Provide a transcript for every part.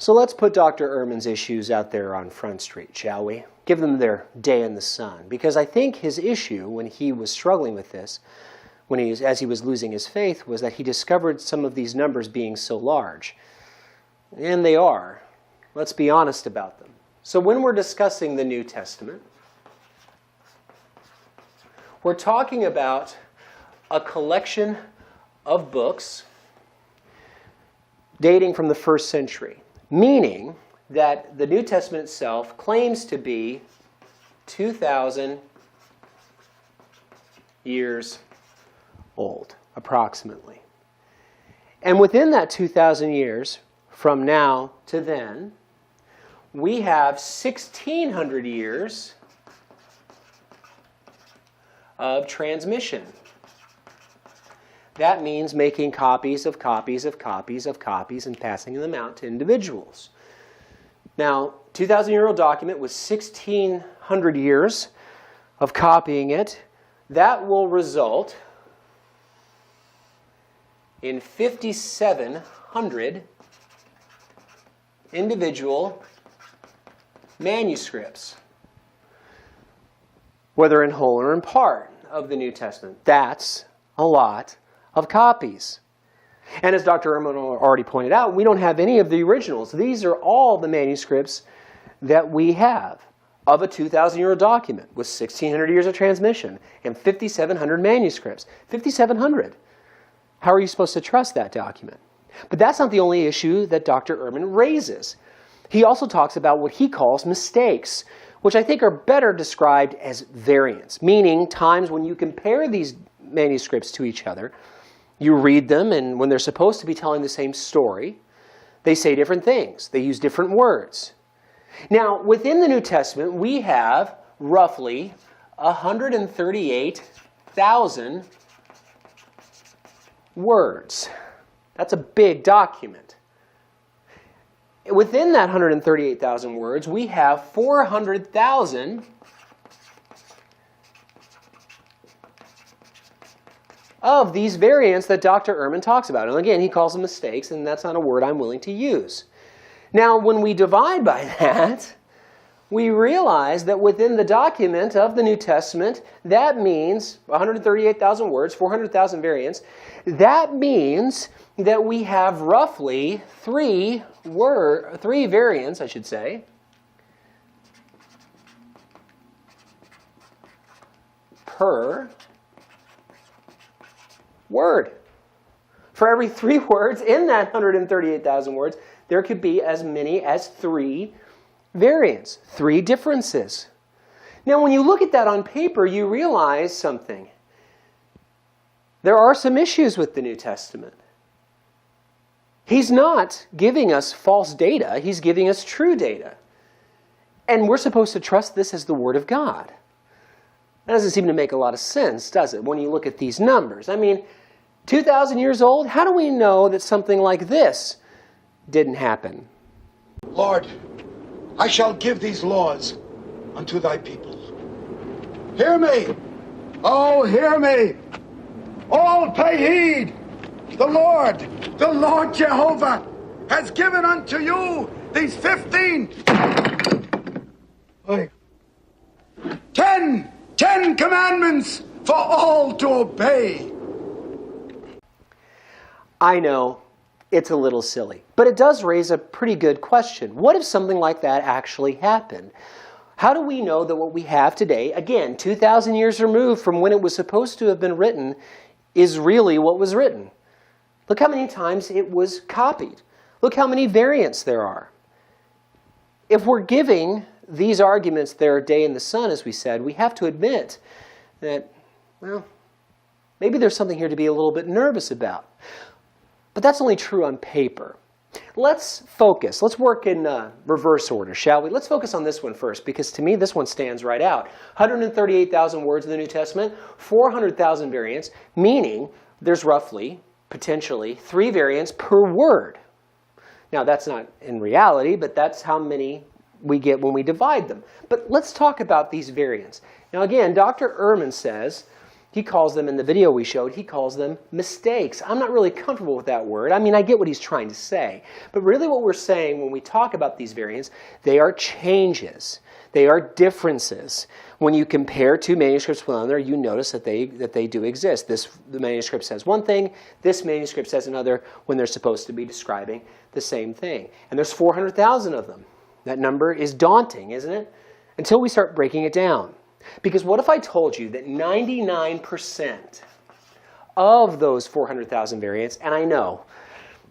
So let's put Dr. Ehrman's issues out there on Front Street, shall we? Give them their day in the sun. Because I think his issue when he was struggling with this, as he was losing his faith, was that he discovered some of these numbers being so large. And they are. Let's be honest about them. So when we're discussing the New Testament, we're talking about a collection of books dating from the 1st century, meaning that the New Testament itself claims to be 2,000 years old, approximately. And within that 2,000 years, from now to then, we have 1,600 years of transmission. That means making copies of copies of copies of copies and passing them out to individuals. Now, 2,000-year-old document with 1,600 years of copying it, that will result in 5,700 individual manuscripts, whether in whole or in part of the New Testament. That's a lot of copies. And as Dr. Ehrman already pointed out, we don't have any of the originals. These are all the manuscripts that we have of a 2,000-year-old document with 1,600 years of transmission and 5,700 manuscripts. 5,700. How are you supposed to trust that document? But that's not the only issue that Dr. Ehrman raises. He also talks about what he calls mistakes, which I think are better described as variants, meaning times when you compare these manuscripts to each other, you read them, and when they're supposed to be telling the same story, they say different things. They use different words. Now, within the New Testament, we have roughly 138,000 words. That's a big document. Within that 138,000 words, we have 400,000 of these variants that Dr. Ehrman talks about. And again, he calls them mistakes, and that's not a word I'm willing to use. Now, when we divide by that, we realize that within the document of the New Testament, that means 138,000 words, 400,000 variants. That means that we have roughly three variants, I should say, per word. For every 3 words in that 138,000 words, there could be as many as 3 variants, 3 differences. Now, when you look at that on paper, you realize something. There are some issues with the New Testament. He's not giving us false data. He's giving us true data. And we're supposed to trust this as the Word of God. That doesn't seem to make a lot of sense, does it, when you look at these numbers? I mean, 2,000 years old, how do we know that something like this didn't happen? Lord, I shall give these laws unto thy people. Hear me! Oh, hear me! All pay heed! The Lord Jehovah, has given unto you these 10 commandments for all to obey. I know it's a little silly, but it does raise a pretty good question. What if something like that actually happened? How do we know that what we have today, again, 2,000 years removed from when it was supposed to have been written, is really what was written? Look how many times it was copied. Look how many variants there are. If we're giving these arguments their day in the sun, as we said, we have to admit that, well, maybe there's something here to be a little bit nervous about. But that's only true on paper. Let's focus. Let's work in reverse order, shall we? Let's focus on this one first, because to me this one stands right out. 138,000 words in the New Testament, 400,000 variants, meaning there's roughly, potentially, 3 variants per word. Now that's not in reality, but that's how many we get when we divide them. But let's talk about these variants. Now again, Dr. Ehrman says He calls them, in the video we showed, he calls them mistakes. I'm not really comfortable with that word. I mean, I get what he's trying to say. But really what we're saying when we talk about these variants, they are changes. They are differences. When you compare two manuscripts with one another, you notice that they do exist. The manuscript says one thing, this manuscript says another, when they're supposed to be describing the same thing. And there's 400,000 of them. That number is daunting, isn't it? Until we start breaking it down. Because what if I told you that 99% of those 400,000 variants, and I know,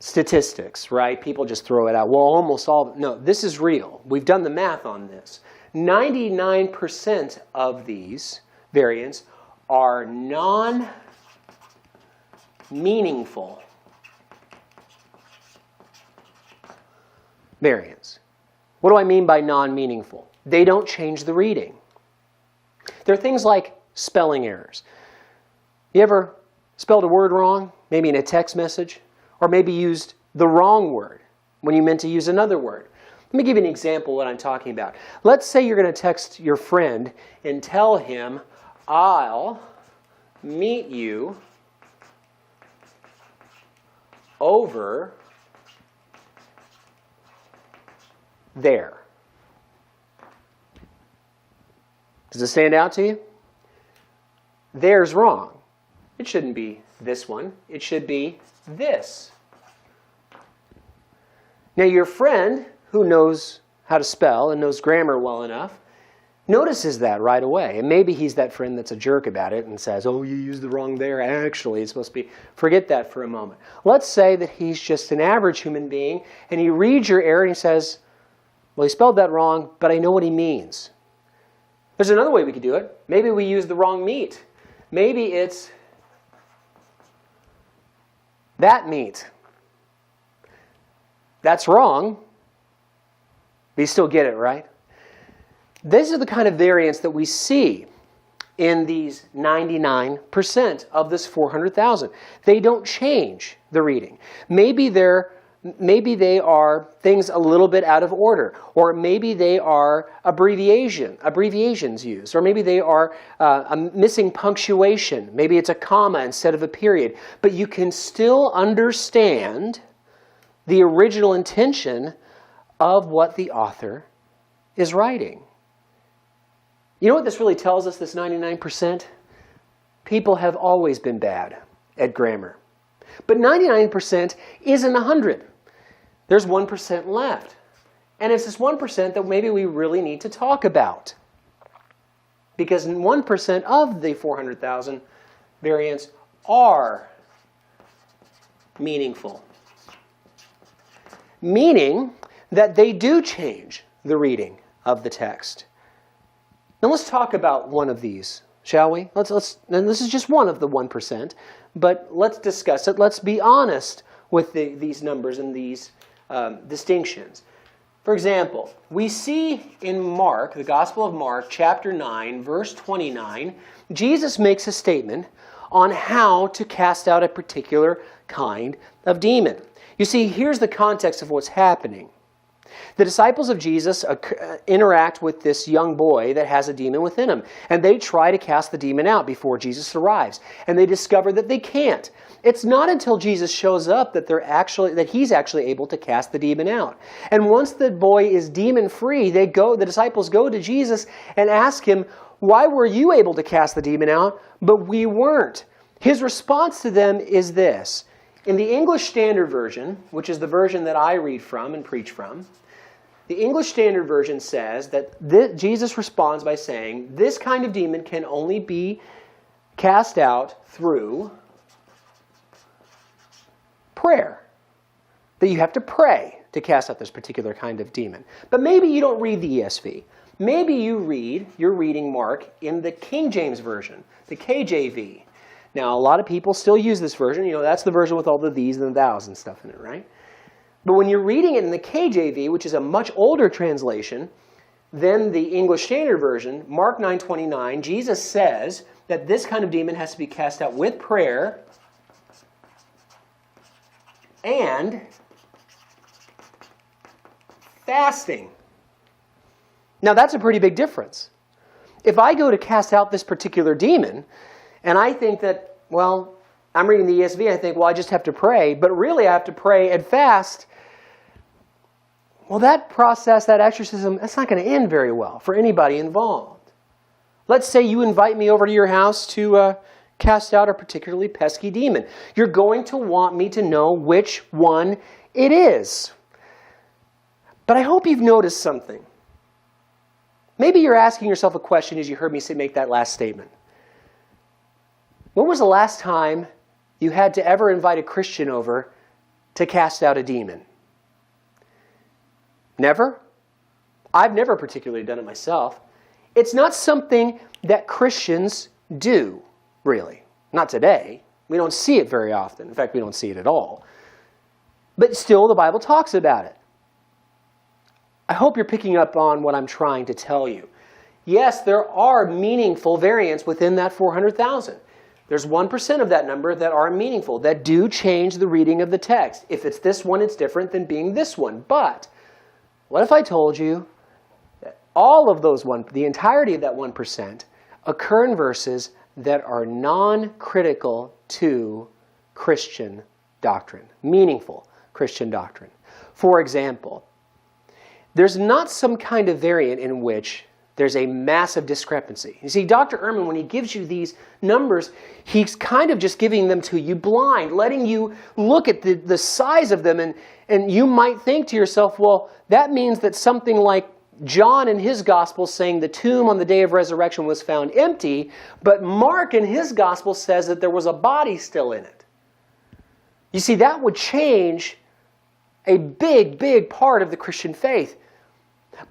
statistics, right? People just throw it out. Well, almost all, no, this is real. We've done the math on this. 99% of these variants are non-meaningful variants. What do I mean by non-meaningful? They don't change the reading. There are things like spelling errors. You ever spelled a word wrong, maybe in a text message, or maybe used the wrong word when you meant to use another word? Let me give you an example of what I'm talking about. Let's say you're going to text your friend and tell him, I'll meet you over there. Does it stand out to you? There's wrong. It shouldn't be this one. It should be this. Now your friend, who knows how to spell and knows grammar well enough, notices that right away. And maybe he's that friend that's a jerk about it and says, oh, you used the wrong there. Actually, it's supposed to be. Forget that for a moment. Let's say that he's just an average human being and he reads your error and he says, well, he spelled that wrong, but I know what he means. There's another way we could do it. Maybe we use the wrong meat. Maybe it's that meat. That's wrong. But you still get it, right? These are the kind of variants that we see in these 99% of this 400,000. They don't change the reading. Maybe they are things a little bit out of order, or maybe they are abbreviations used, or maybe they are a missing punctuation. Maybe it's a comma instead of a period. But you can still understand the original intention of what the author is writing. You know what this really tells us, this 99%? People have always been bad at grammar. But 99% isn't 100. There's 1% left. And it's this 1% that maybe we really need to talk about. Because 1% of the 400,000 variants are meaningful. Meaning that they do change the reading of the text. Now let's talk about one of these, shall we? And this is just one of the 1%, but let's discuss it. Let's be honest with these numbers and these distinctions. For example, we see in Mark, the Gospel of Mark, chapter 9, verse 29, Jesus makes a statement on how to cast out a particular kind of demon. You see, here's the context of what's happening. The disciples of Jesus interact with this young boy that has a demon within him. And they try to cast the demon out before Jesus arrives. And they discover that they can't. It's not until Jesus shows up that he's actually able to cast the demon out. And once the boy is demon-free, the disciples go to Jesus and ask him, why were you able to cast the demon out, but we weren't? His response to them is this. In the English Standard Version, which is the version that I read from and preach from, the English Standard Version says that Jesus responds by saying, this kind of demon can only be cast out through prayer. That you have to pray to cast out this particular kind of demon. But maybe you don't read the ESV. Maybe you're reading Mark in the King James Version, the KJV. Now, a lot of people still use this version. You know, that's the version with all the these and the thous and stuff in it, right? But when you're reading it in the KJV, which is a much older translation than the English Standard Version, Mark 9:29, Jesus says that this kind of demon has to be cast out with prayer and fasting. Now, that's a pretty big difference. If I go to cast out this particular demon, And I think that, well, I'm reading the ESV and I think, well, I just have to pray. But really, I have to pray and fast. Well, that process, that exorcism, that's not going to end very well for anybody involved. Let's say you invite me over to your house to cast out a particularly pesky demon. You're going to want me to know which one it is. But I hope you've noticed something. Maybe you're asking yourself a question as you heard me make that last statement. When was the last time you had to ever invite a Christian over to cast out a demon? Never? I've never particularly done it myself. It's not something that Christians do, really. Not today. We don't see it very often. In fact, we don't see it at all. But still, the Bible talks about it. I hope you're picking up on what I'm trying to tell you. Yes, there are meaningful variants within that 400,000. There's 1% of that number that are meaningful, that do change the reading of the text. If it's this one, it's different than being this one. But what if I told you that all of those the entirety of that 1% occur in verses that are non-critical to Christian doctrine, meaningful Christian doctrine? For example, there's not some kind of variant in which there's a massive discrepancy. You see, Dr. Ehrman, when he gives you these numbers, he's kind of just giving them to you blind, letting you look at the size of them, and you might think to yourself, well, that means that something like John in his gospel saying the tomb on the day of resurrection was found empty, but Mark in his gospel says that there was a body still in it. You see, that would change a big, big part of the Christian faith.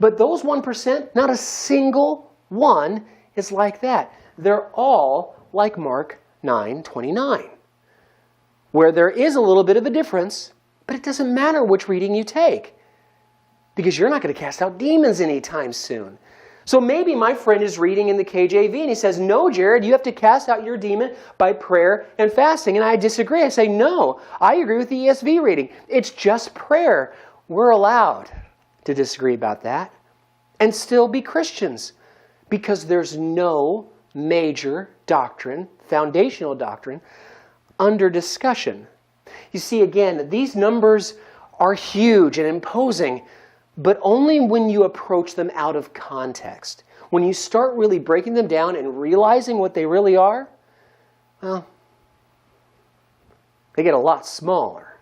But those 1%, not a single one is like that. They're all like Mark 9:29, where there is a little bit of a difference, but it doesn't matter which reading you take, because you're not going to cast out demons anytime soon. So maybe my friend is reading in the KJV and he says, no, Jared, you have to cast out your demon by prayer and fasting. And I disagree. I say, no, I agree with the ESV reading. It's just prayer. We're allowed to disagree about that and still be Christians, because there's no major doctrine, foundational doctrine, under discussion. You see, again, these numbers are huge and imposing, but only when you approach them out of context. When you start really breaking them down and realizing what they really are, well, they get a lot smaller.